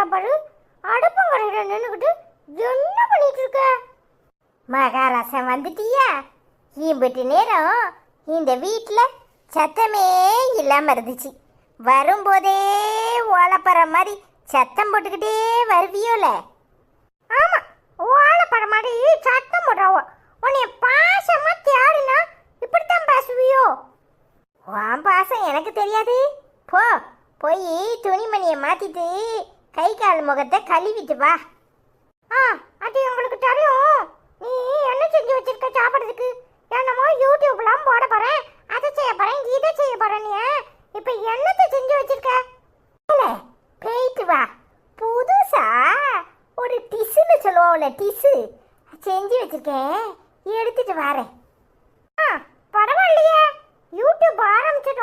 சாப்பாடு அடுப்பங்கரையில் நின்றுக்கிட்டு என்ன பண்ணிட்டு இருக்க? மகாராசன் வந்துட்டியா? இம்பிட்டு நேரம் இந்த வீட்டில் சத்தமே இல்லாமல் இருந்துச்சு. வரும்போதே ஓலப்பற மாதிரி சத்தம் போட்டுக்கிட்டே வருவியோல? ஆமாம், ஓலப்பற மாதிரி சத்தம் போடுறாவோ. உன்னைய பாசமாக தேடினா இப்படித்தான் பேசுவியோ? உன் பாசம் எனக்கு தெரியாது. போய் துணிமணியை மாற்றிட்டு கை கால் முகத்தை கழுவிட்டு வா. அது உங்களுக்கு தெரியும். நீ என்ன செஞ்சு வச்சிருக்க சாப்பிட்றதுக்கு? என்னமோ யூடியூப்லாம் போட போகிறேன், அதை செய்ய போகிறேன், இதை செய்ய போகிறேன். நீ இப்போ என்னத்தை செஞ்சு வச்சிருக்க? போயிட்டு வா. புதுசா ஒரு டிஷ்ஷுன்னு சொல்லுவோம்ல, டிஷ்ஷு செஞ்சு வச்சிருக்கேன், எடுத்துட்டு வரேன். பரவாயில்லையே, யூடியூப் ஆரம்பிச்சு